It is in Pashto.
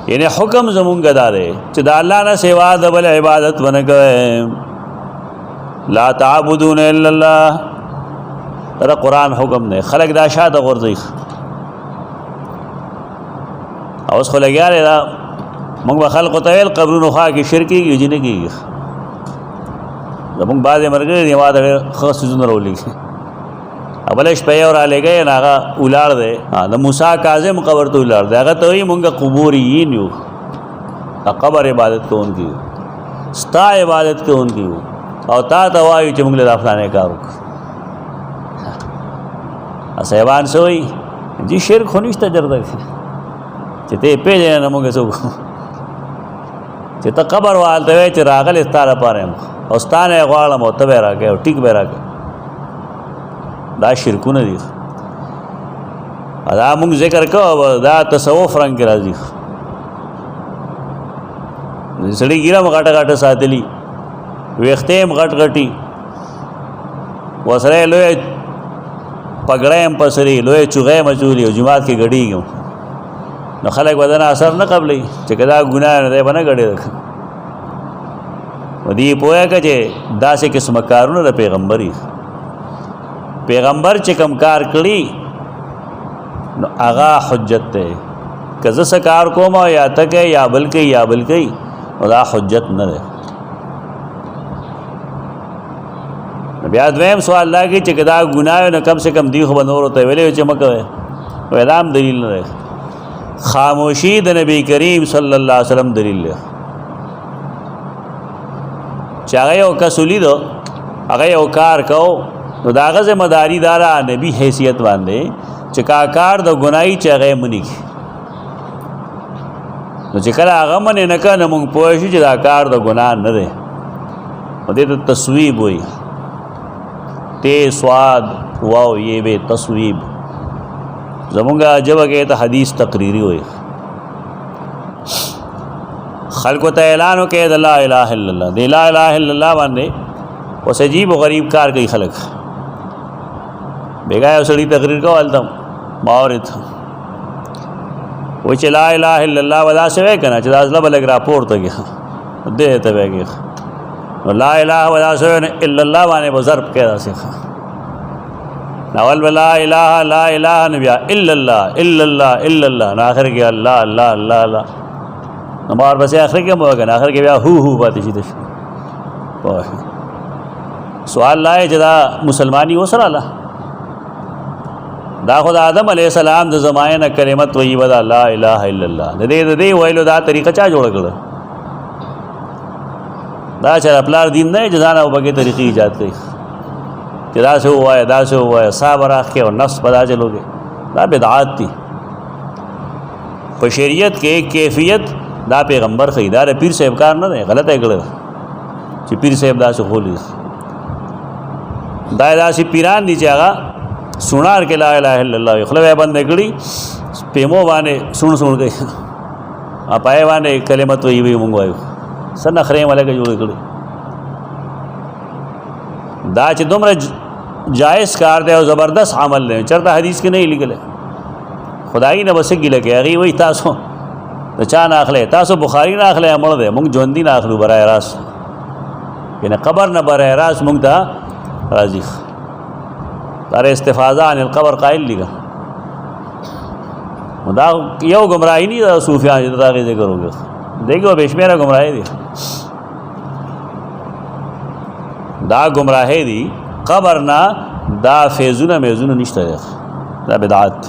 یعنی حکم زمونږ دا دی چې د الله نه سوا د بل عبادت ونه کوئ. لا تعبدون الا الله دا قرآن حکم دی. خلق دا شاته غورځي اوس خو لګیا دی دا موږ به خلقو ته ویل قبرونو خوا کې شرک کېږي چې نه کېږي. زمونږ بعضې ملګري دي ما ته ښه څیزونه راولېږي بله شپه یې رالیږی نو هغه ولاړ دی د موسی کاظم قبر ته ولاړ دی. هغه ته وایي مونږ قبوریین یو د قبر عبادت کوونکي یو ستا عبادت کوونکي یو او تا ته وایو چې مونږ له دا فلانی کار وکړو. صاحبان څه وایي جي شرک خو نشته جرده چې ته یې پېژنې نه مونږ څه وکړو چې ته قبر والته وایې چې راغلی ستا لپاره یم او ستا نه یې غواړم او ته به یې راکوې او ټیک به یې راکوې. دا شرکونه دي. دا مونږ ذکر کوو دا تصوف رنګ کې راځي. سړي ګیره م غټه غټه ساتلي ویښته یې م غټ غټي ورسره یې لویه پګړۍ م په سر یې لویه چوغۍ م اچولي او جومات کې ګډېږي نو خلک به دنه اثر نه قبلوي چې که دا ګناه نه دی به نه ګډېده. نو دې پوهه که چې داسې قسمه کارونه د پیغمبر یي پیغمبر چې کوم کار کړي نو هغه حجت دی. که زه څه کار کوم یا ته کوې یا بل کوي یا بل کوي نو دا حجت نه دی. نو بیا دویم سوال دا کوي چې که دا ګناه نو کم سے کم دی خو به نورو ته ویلی چې مه کوئ وایي دا هم دلیل نه دی. خاموشي د نبی کریم صلی الله علیه وسلم دلیل دی چې هغه یو کس ولیدو هغه یو کار کو نو د هغه ذمهداري دا ده نبي حیثیت باندې چې کار د ګنایي چې هغه یې منې کړي نو چې کله هغه منې نه کړه نو موږ پوه شو چې دا کار د ګناه نه دی. نو دې ته تصویب وایي. تے سواد واو یہ بے تصویب زمونږ ژبه کې ته حدیث تقریری وایي. خلکو ته اعلان وکړي د لا اله الا الله د لا اله الا الله باندې اوس عجیب و غریب کار کوي خلک. بیګا یو سړي تقریر کو هلته ما اورېد وایي چې لا اله الا الله به داسې وایي که نه چې دا زړه به لږ راپورته کړي دې ته به کړي نو لا اله به داسې وایي الا الله باندې به ضرب کړي داسې اول به لا اله لا اله نه بیا الا الله الا الله الا الله نو آخر کې الله الله الله الله نو ما ورپسې آخر کې هم وکړه آخر کې بیا هو هو پاتې شي ته سوال لا چې دا مسلمانی وسره الله دا خو د آدم علیه السلام د زمانې نه کلمه طیبه ده لا اله الا الله د دې ویلو دا طریقه چا جوړه کړه دا چې پلار دین نه چې ځان او بګې طریقې ایجاد کړي چې داسې ووایه داسې ووایه سا به راښکې او نفس به دا چلوږي دا بدعات دي. په شریعت کې کیفیت دا پیغمبر ښیي دا د پیر صاحب کار نه دی غلطه یې کړی چې پیر صاحب داسې خولی دا داسې پیران دي چې هغه سونار کې لا اله الا الله وي خوله به یې بندې کړي پیمو باندې سون سون کوي پای باندې کلمه طیبه مونږ وایو څه نخرې یې ملکه جوړې کړي. دا چې دومره جائز کار دی او زبردست عمل دی چېرته حدیث کې نه یې لیکلی خدایي نه به څه ګیله کوي هغې وایي تاسو د چا نه اخلی تاسو بخاري نه اخلی مړ دی مونږ ژوندي نه اخلو برای راست یعنې قبر نه برای راست مونږ ته راځي. دا استفاده عن القبر قائل دی دا یو گمراهی نه ده صوفیان چې د هغې ذکر وکړي دیکھو بے شمیره گمراهی دی دا گمراهی دی قبر نه دا فیضونه میزونه نشته دی دا بدعات